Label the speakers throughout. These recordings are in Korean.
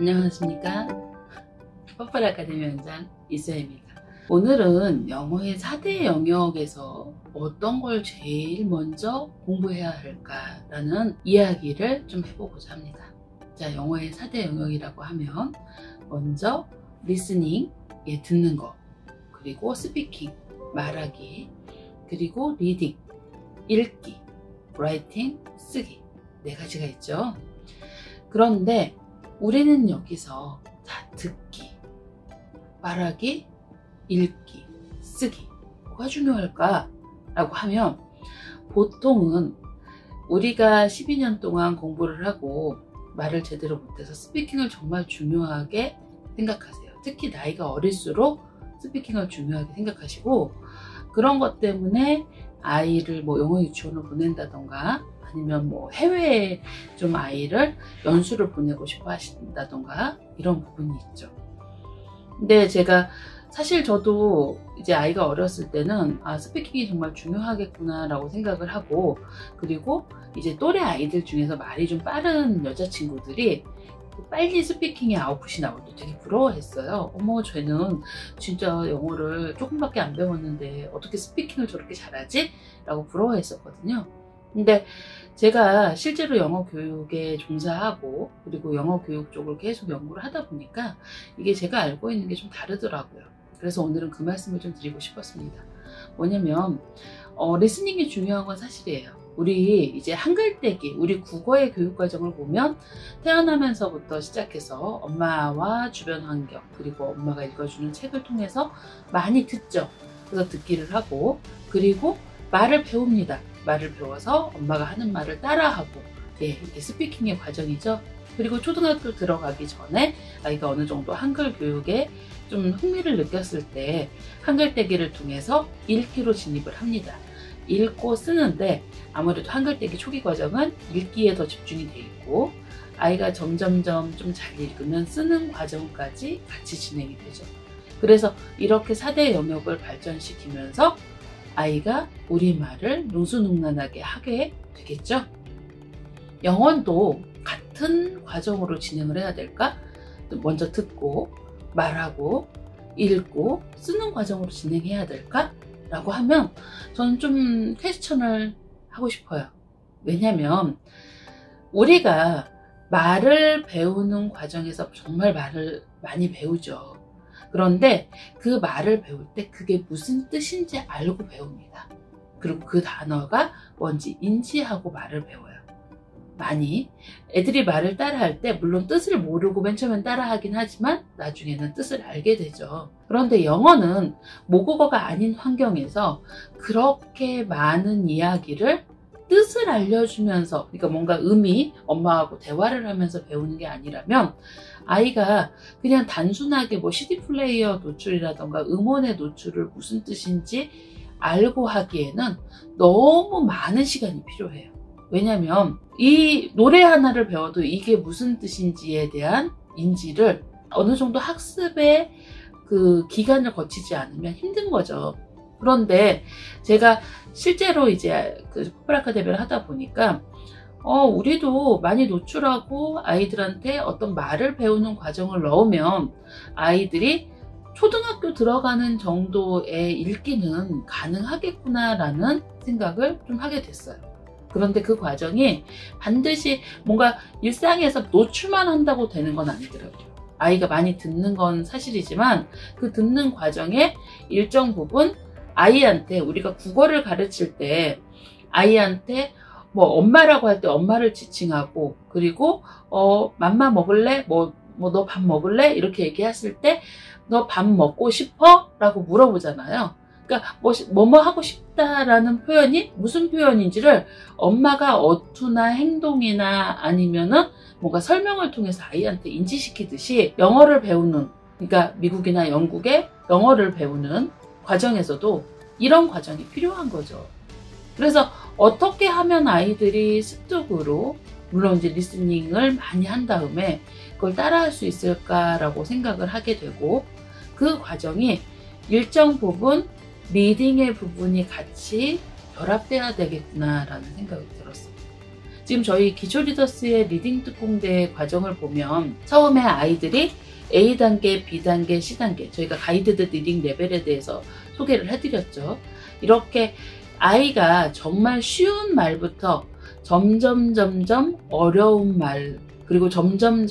Speaker 1: 안녕하십니까. 퍼플 아카데미 원장 이수혜입니다. 오늘은 영어의 4대 영역에서 어떤 걸 제일 먼저 공부해야 할까라는 이야기를 좀 해보고자 합니다. 자, 영어의 4대 영역이라고 하면 먼저 리스닝, 듣는 거, 그리고 스피킹, 말하기, 그리고 리딩, 읽기, 라이팅, 쓰기, 4가지가 있죠. 그런데 우리는 여기서 듣기, 말하기, 읽기, 쓰기, 뭐가 중요할까? 라고 하면 보통은 우리가 12년 동안 공부를 하고 말을 제대로 못해서 스피킹을 정말 중요하게 생각하세요. 특히 나이가 어릴수록 스피킹을 중요하게 생각하시고, 그런 것 때문에 아이를 영어 유치원을 보낸다던가 아니면 해외에 좀 아이를 연수를 보내고 싶어 하신다던가 이런 부분이 있죠. 근데 제가 사실 저도 이제 아이가 어렸을 때는 스피킹이 정말 중요하겠구나 라고 생각을 하고, 그리고 이제 또래 아이들 중에서 말이 좀 빠른 여자친구들이 빨리 스피킹에 아웃풋이 나올 때 되게 부러워했어요. 어머, 쟤는 진짜 영어를 조금밖에 안 배웠는데 어떻게 스피킹을 저렇게 잘하지? 라고 부러워했었거든요. 근데 제가 실제로 영어 교육에 종사하고, 그리고 영어 교육 쪽을 계속 연구를 하다 보니까 이게 제가 알고 있는 게 좀 다르더라고요. 그래서 오늘은 그 말씀을 좀 드리고 싶었습니다. 뭐냐면 리스닝이 중요한 건 사실이에요. 우리 이제 한글떼기, 우리 국어의 교육 과정을 보면 태어나면서부터 시작해서 엄마와 주변 환경, 그리고 엄마가 읽어주는 책을 통해서 많이 듣죠. 그래서 듣기를 하고, 그리고 말을 배웁니다. 말을 배워서 엄마가 하는 말을 따라하고, 이게 스피킹의 과정이죠. 그리고 초등학교 들어가기 전에 아이가 어느 정도 한글 교육에 좀 흥미를 느꼈을 때 한글떼기를 통해서 읽기로 진입을 합니다. 읽고 쓰는데 아무래도 한글떼기 초기 과정은 읽기에 더 집중이 돼 있고, 아이가 점점점 좀 잘 읽으면 쓰는 과정까지 같이 진행이 되죠. 그래서 이렇게 4대 영역을 발전시키면서 아이가 우리말을 능수능란하게 하게 되겠죠. 영어도 같은 과정으로 진행을 해야 될까? 먼저 듣고 말하고 읽고 쓰는 과정으로 진행해야 될까? 라고 하면 저는 좀 퀘스천을 하고 싶어요. 왜냐면 우리가 말을 배우는 과정에서 정말 말을 많이 배우죠. 그런데 그 말을 배울 때 그게 무슨 뜻인지 알고 배웁니다. 그리고 그 단어가 뭔지 인지하고 말을 배워요. 많이 애들이 말을 따라할 때 물론 뜻을 모르고 맨 처음엔 따라하긴 하지만 나중에는 뜻을 알게 되죠. 그런데 영어는 모국어가 아닌 환경에서 그렇게 많은 이야기를 뜻을 알려주면서, 그러니까 뭔가 엄마하고 대화를 하면서 배우는 게 아니라면 아이가 그냥 단순하게 CD 플레이어 노출이라던가 음원의 노출을 무슨 뜻인지 알고 하기에는 너무 많은 시간이 필요해요. 왜냐면 이 노래 하나를 배워도 이게 무슨 뜻인지에 대한 인지를 어느 정도 학습의 그 기간을 거치지 않으면 힘든 거죠. 그런데 제가 실제로 이제 퍼플 아카데미를 하다 보니까 우리도 많이 노출하고 아이들한테 어떤 말을 배우는 과정을 넣으면 아이들이 초등학교 들어가는 정도의 읽기는 가능하겠구나라는 생각을 좀 하게 됐어요. 그런데 그 과정이 반드시 뭔가 일상에서 노출만 한다고 되는 건 아니더라고요. 아이가 많이 듣는 건 사실이지만 그 듣는 과정에 일정 부분 아이한테, 우리가 국어를 가르칠 때 아이한테 엄마라고 할 때 엄마를 지칭하고, 그리고 맘마 먹을래? 너 밥 먹을래? 이렇게 얘기했을 때 너 밥 먹고 싶어? 라고 물어보잖아요. 그러니까 뭐뭐 하고 싶다라는 표현이 무슨 표현인지를 엄마가 어투나 행동이나 아니면은 뭔가 설명을 통해서 아이한테 인지시키듯이 영어를 배우는, 그러니까 미국이나 영국의 영어를 배우는 과정에서도 이런 과정이 필요한 거죠. 그래서 어떻게 하면 아이들이 습득으로, 물론 이제 리스닝을 많이 한 다음에 그걸 따라할 수 있을까라고 생각을 하게 되고, 그 과정이 일정 부분 리딩의 부분이 같이 결합돼야 되겠구나라는 생각이 들었어요. 지금 저희 기초 리더스의 리딩 특공대 과정을 보면 처음에 아이들이 A단계, B단계, C단계, 저희가 가이드드 리딩 레벨에 대해서 소개를 해드렸죠. 이렇게 아이가 정말 쉬운 말부터 점점 어려운 말, 그리고 점점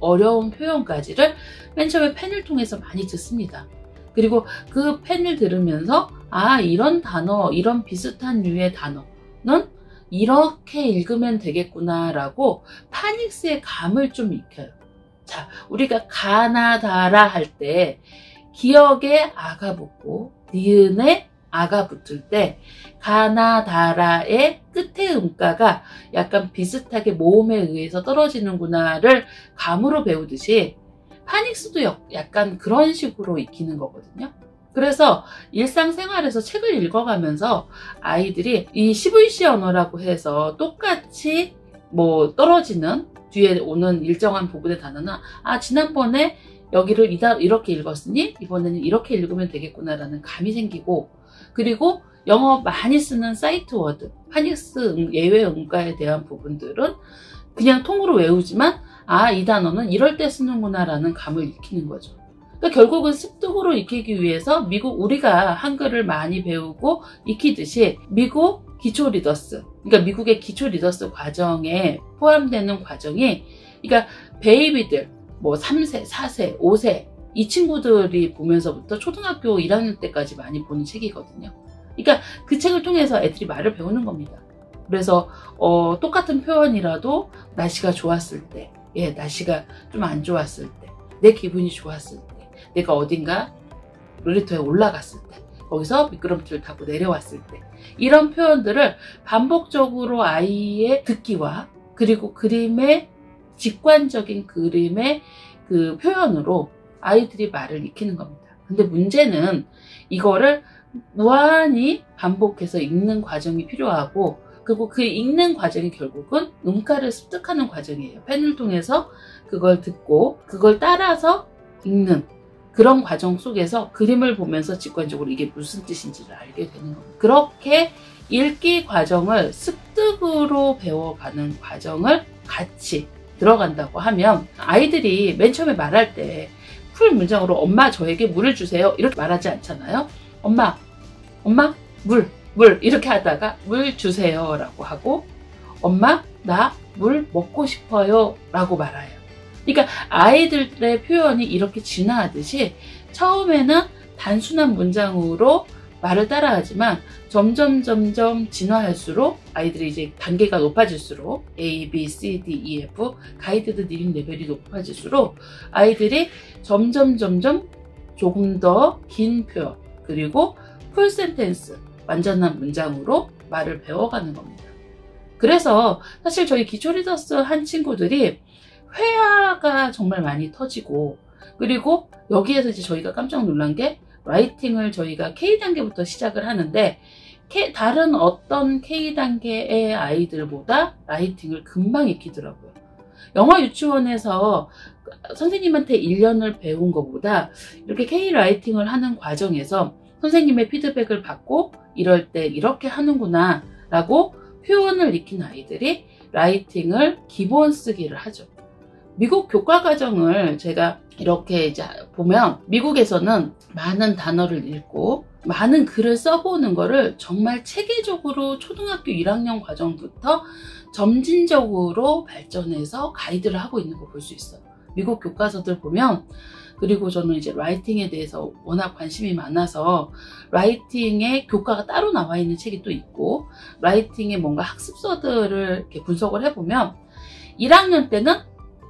Speaker 1: 어려운 표현까지를 맨 처음에 펜을 통해서 많이 듣습니다. 그리고 그 펜을 들으면서 아, 이런 단어, 이런 비슷한 류의 단어는 이렇게 읽으면 되겠구나 라고 파닉스의 감을 좀 익혀요. 자, 우리가 가나다라 할 때 기억에 아가 붙고 니은에 아가 붙을 때 가나다라의 끝의 음가가 약간 비슷하게 모음에 의해서 떨어지는구나를 감으로 배우듯이 파닉스도 약간 그런 식으로 익히는 거거든요. 그래서 일상생활에서 책을 읽어가면서 아이들이 이 CVC 언어라고 해서 똑같이 뭐 떨어지는 뒤에 오는 일정한 부분의 단어는 아, 지난번에 여기를 이렇게 읽었으니 이번에는 이렇게 읽으면 되겠구나 라는 감이 생기고, 그리고 영어 많이 쓰는 사이트 워드, 파닉스 예외 음가에 대한 부분들은 그냥 통으로 외우지만 아, 이 단어는 이럴 때 쓰는구나 라는 감을 익히는 거죠. 그러니까 결국은 습득으로 익히기 위해서 우리가 한글을 많이 배우고 익히듯이 미국 기초 리더스, 그러니까 미국의 기초 리더스 과정에 포함되는 과정이, 그러니까 베이비들 뭐 3세, 4세, 5세 이 친구들이 보면서부터 초등학교 1학년 때까지 많이 보는 책이거든요. 그러니까 그 책을 통해서 애들이 말을 배우는 겁니다. 그래서 똑같은 표현이라도 날씨가 좋았을 때, 날씨가 좀 안 좋았을 때, 내 기분이 좋았을 때, 내가 어딘가 놀이터에 올라갔을 때, 거기서 미끄럼틀을 타고 내려왔을 때, 이런 표현들을 반복적으로 아이의 듣기와 그리고 그림의 직관적인 그림의 그 표현으로 아이들이 말을 익히는 겁니다. 근데 문제는 이거를 무한히 반복해서 읽는 과정이 필요하고, 그리고 그 읽는 과정이 결국은 음가를 습득하는 과정이에요. 펜을 통해서 그걸 듣고 그걸 따라서 읽는 그런 과정 속에서 그림을 보면서 직관적으로 이게 무슨 뜻인지를 알게 되는 겁니다. 그렇게 읽기 과정을 습득으로 배워가는 과정을 같이 들어간다고 하면 아이들이 맨 처음에 말할 때 풀 문장으로 엄마 저에게 물을 주세요 이렇게 말하지 않잖아요. 엄마 물 이렇게 하다가 물 주세요 라고 하고 엄마 나 물 먹고 싶어요 라고 말해요. 그러니까 아이들의 표현이 이렇게 진화하듯이 처음에는 단순한 문장으로 말을 따라하지만 점점 진화할수록 아이들이 이제 단계가 높아질수록 A, B, C, D, E, F 가이드드 리딩 레벨이 높아질수록 아이들이 점점 조금 더 긴 표현 그리고 풀 센텐스 완전한 문장으로 말을 배워가는 겁니다. 그래서 사실 저희 기초 리더스 한 친구들이 회화가 정말 많이 터지고, 그리고 여기에서 이제 저희가 깜짝 놀란 게 라이팅을 저희가 K단계부터 시작을 하는데 다른 어떤 K단계의 아이들보다 라이팅을 금방 익히더라고요. 영어 유치원에서 선생님한테 1년을 배운 것보다 이렇게 K-라이팅을 하는 과정에서 선생님의 피드백을 받고 이럴 때 이렇게 하는구나 라고 표현을 익힌 아이들이 라이팅을 기본 쓰기를 하죠. 미국 교과과정을 제가 이렇게 이제 보면 미국에서는 많은 단어를 읽고 많은 글을 써보는 거를 정말 체계적으로 초등학교 1학년 과정부터 점진적으로 발전해서 가이드를 하고 있는 거 볼 수 있어요. 미국 교과서들 보면, 그리고 저는 이제 라이팅에 대해서 워낙 관심이 많아서 라이팅의 교과가 따로 나와 있는 책이 또 있고 라이팅의 뭔가 학습서들을 이렇게 분석을 해보면 1학년 때는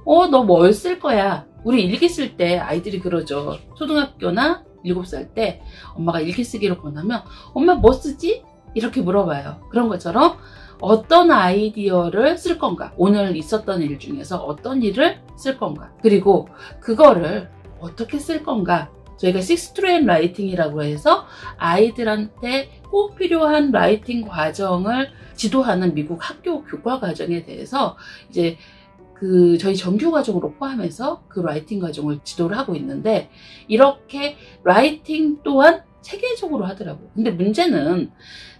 Speaker 1: 너 뭘 쓸 거야? 우리 일기 쓸 때 아이들이 그러죠. 초등학교나 7살 때 엄마가 일기 쓰기를 권하면 엄마 뭐 쓰지? 이렇게 물어봐요. 그런 것처럼 어떤 아이디어를 쓸 건가? 오늘 있었던 일 중에서 어떤 일을 쓸 건가? 그리고 그거를 어떻게 쓸 건가? 저희가 6트레인 라이팅이라고 해서 아이들한테 꼭 필요한 라이팅 과정을 지도하는 미국 학교 교과 과정에 대해서 이제 저희 정규 과정으로 포함해서 그 라이팅 과정을 지도를 하고 있는데, 이렇게 라이팅 또한 체계적으로 하더라고요. 근데 문제는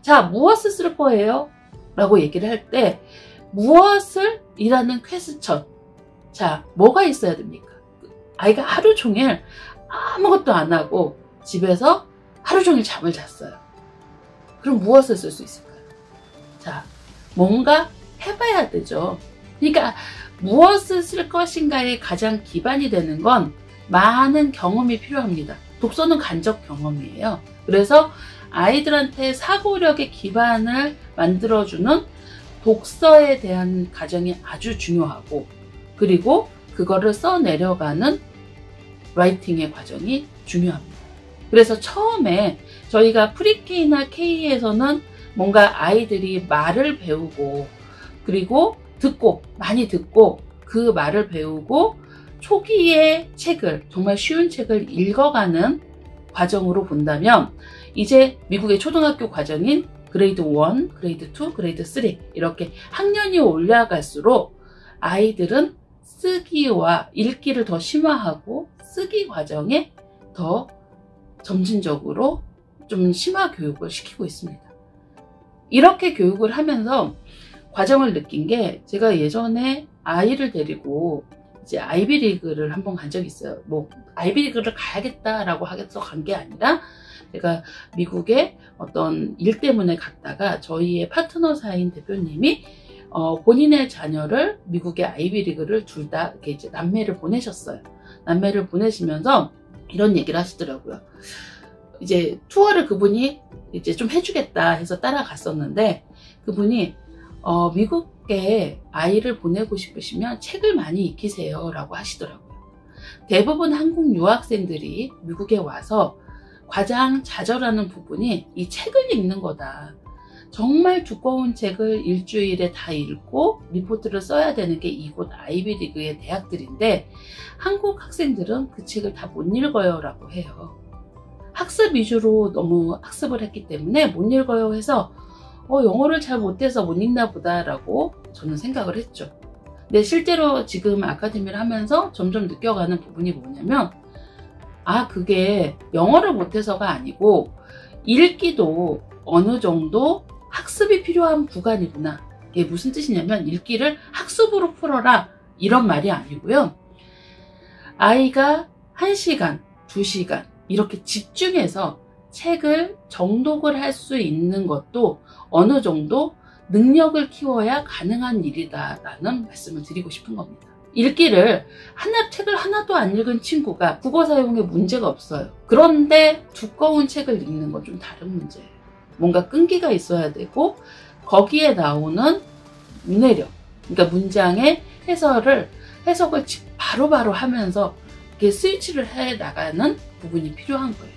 Speaker 1: 자, 무엇을 쓸 거예요? 라고 얘기를 할 때 무엇을 이라는 퀘스천. 자, 뭐가 있어야 됩니까? 아이가 하루 종일 아무것도 안 하고 집에서 하루 종일 잠을 잤어요. 그럼 무엇을 쓸 수 있을까요? 자, 뭔가 해봐야 되죠. 그러니까 무엇을 쓸 것인가에 가장 기반이 되는 건 많은 경험이 필요합니다. 독서는 간접 경험이에요. 그래서 아이들한테 사고력의 기반을 만들어주는 독서에 대한 과정이 아주 중요하고, 그리고 그거를 써내려가는 라이팅의 과정이 중요합니다. 그래서 처음에 저희가 프리K나 K에서는 뭔가 아이들이 말을 배우고, 그리고 많이 듣고 그 말을 배우고 초기의 책을, 정말 쉬운 책을 읽어가는 과정으로 본다면, 이제 미국의 초등학교 과정인 그레이드 1, 그레이드 2, 그레이드 3 이렇게 학년이 올라갈수록 아이들은 쓰기와 읽기를 더 심화하고 쓰기 과정에 더 점진적으로 좀 심화 교육을 시키고 있습니다. 이렇게 교육을 하면서 과정을 느낀 게, 제가 예전에 아이를 데리고 이제 아이비리그를 한번 간 적이 있어요. 뭐 아이비리그를 가야겠다라고 하겠어 간 게 아니라, 제가 미국에 어떤 일 때문에 갔다가 저희의 파트너사인 대표님이 본인의 자녀를 미국의 아이비리그를 둘 다 이렇게 이제 남매를 보내셨어요. 남매를 보내시면서 이런 얘기를 하시더라고요. 이제 투어를 그분이 이제 좀 해주겠다 해서 따라갔었는데, 그분이 미국에 아이를 보내고 싶으시면 책을 많이 익히세요 라고 하시더라고요. 대부분 한국 유학생들이 미국에 와서 가장 좌절하는 부분이 이 책을 읽는 거다. 정말 두꺼운 책을 일주일에 다 읽고 리포트를 써야 되는 게 이곳 아이비리그의 대학들인데, 한국 학생들은 그 책을 다 못 읽어요 라고 해요. 학습 위주로 너무 학습을 했기 때문에 못 읽어요 해서 영어를 잘 못해서 못 읽나 보다 라고 저는 생각을 했죠. 근데 실제로 지금 아카데미를 하면서 점점 느껴가는 부분이 뭐냐면, 그게 영어를 못해서가 아니고 읽기도 어느 정도 학습이 필요한 구간이구나. 이게 무슨 뜻이냐면, 읽기를 학습으로 풀어라 이런 말이 아니고요. 아이가 1시간, 2시간 이렇게 집중해서 책을 정독을 할 수 있는 것도 어느 정도 능력을 키워야 가능한 일이다라는 말씀을 드리고 싶은 겁니다. 읽기를 책을 하나도 안 읽은 친구가 국어 사용에 문제가 없어요. 그런데 두꺼운 책을 읽는 건 좀 다른 문제예요. 뭔가 끈기가 있어야 되고, 거기에 나오는 문해력, 그러니까 문장의 해석을 바로바로 하면서 이렇게 스위치를 해 나가는 부분이 필요한 거예요.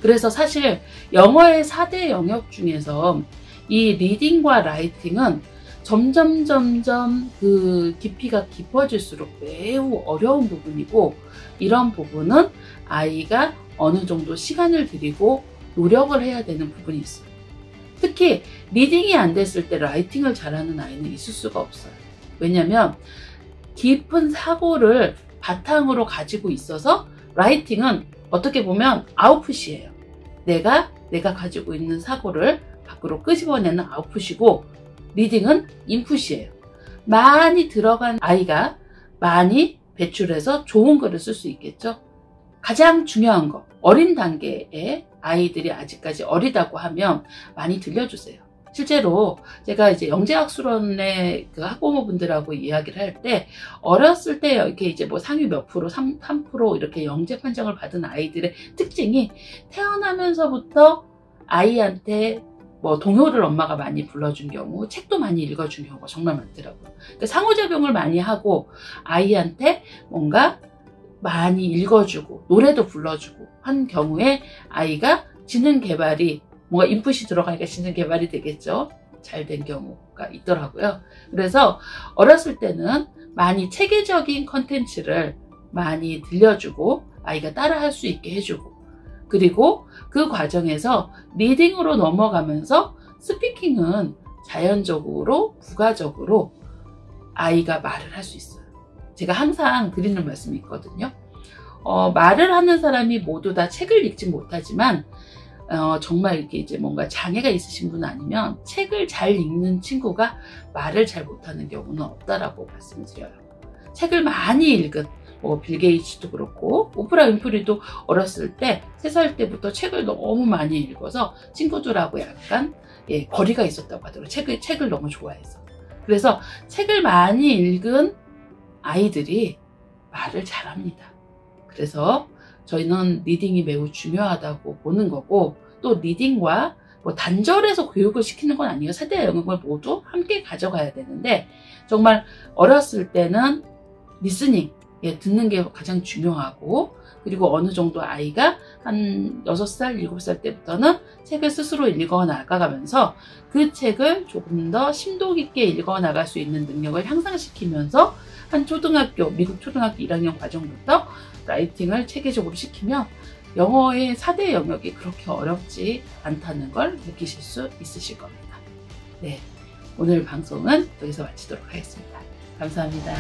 Speaker 1: 그래서 사실 영어의 4대 영역 중에서 이 리딩과 라이팅은 점점 그 깊이가 깊어질수록 매우 어려운 부분이고, 이런 부분은 아이가 어느 정도 시간을 들이고 노력을 해야 되는 부분이 있어요. 특히 리딩이 안 됐을 때 라이팅을 잘하는 아이는 있을 수가 없어요. 왜냐면 깊은 사고를 바탕으로 가지고 있어서, 라이팅은 어떻게 보면 아웃풋이에요. 내가 가지고 있는 사고를 밖으로 끄집어내는 아웃풋이고, 리딩은 인풋이에요. 많이 들어간 아이가 많이 배출해서 좋은 글을 쓸 수 있겠죠. 가장 중요한 거, 어린 단계에 아이들이 아직까지 어리다고 하면 많이 들려주세요. 실제로 제가 이제 영재학술원의 그 학부모분들하고 이야기를 할 때, 어렸을 때 이렇게 이제 뭐 상위 몇 프로, 3% 이렇게 영재 판정을 받은 아이들의 특징이, 태어나면서부터 아이한테 뭐 동요를 엄마가 많이 불러준 경우, 책도 많이 읽어준 경우가 정말 많더라고요. 그러니까 상호작용을 많이 하고 아이한테 뭔가 많이 읽어주고 노래도 불러주고 한 경우에 아이가 지능 개발이, 뭔가 인풋이 들어가니까 지능 개발이 되겠죠. 잘 된 경우가 있더라고요. 그래서 어렸을 때는 많이 체계적인 컨텐츠를 많이 들려주고 아이가 따라할 수 있게 해주고, 그리고 그 과정에서 리딩으로 넘어가면서 스피킹은 자연적으로 부가적으로 아이가 말을 할 수 있어요. 제가 항상 드리는 말씀이 있거든요. 말을 하는 사람이 모두 다 책을 읽지 못하지만 정말 이렇게 이제 뭔가 장애가 있으신 분 아니면 책을 잘 읽는 친구가 말을 잘 못하는 경우는 없다라고 말씀을 드려요. 책을 많이 읽은 빌 게이츠도 그렇고 오프라 윈프리도 어렸을 때 3살 때부터 책을 너무 많이 읽어서 친구들하고 약간 거리가 있었다고 하더라고요. 책을 너무 좋아해서. 그래서 책을 많이 읽은 아이들이 말을 잘합니다. 그래서 저희는 리딩이 매우 중요하다고 보는 거고, 또 리딩과 단절해서 교육을 시키는 건 아니에요. 세대 영역을 모두 함께 가져가야 되는데, 정말 어렸을 때는 리스닝, 듣는 게 가장 중요하고, 그리고 어느 정도 아이가 한 6살, 7살 때부터는 책을 스스로 읽어 나가면서 그 책을 조금 더 심도 깊게 읽어 나갈 수 있는 능력을 향상시키면서 한 초등학교, 미국 초등학교 1학년 과정부터 라이팅을 체계적으로 시키면 영어의 4대 영역이 그렇게 어렵지 않다는 걸 느끼실 수 있으실 겁니다. 네, 오늘 방송은 여기서 마치도록 하겠습니다. 감사합니다.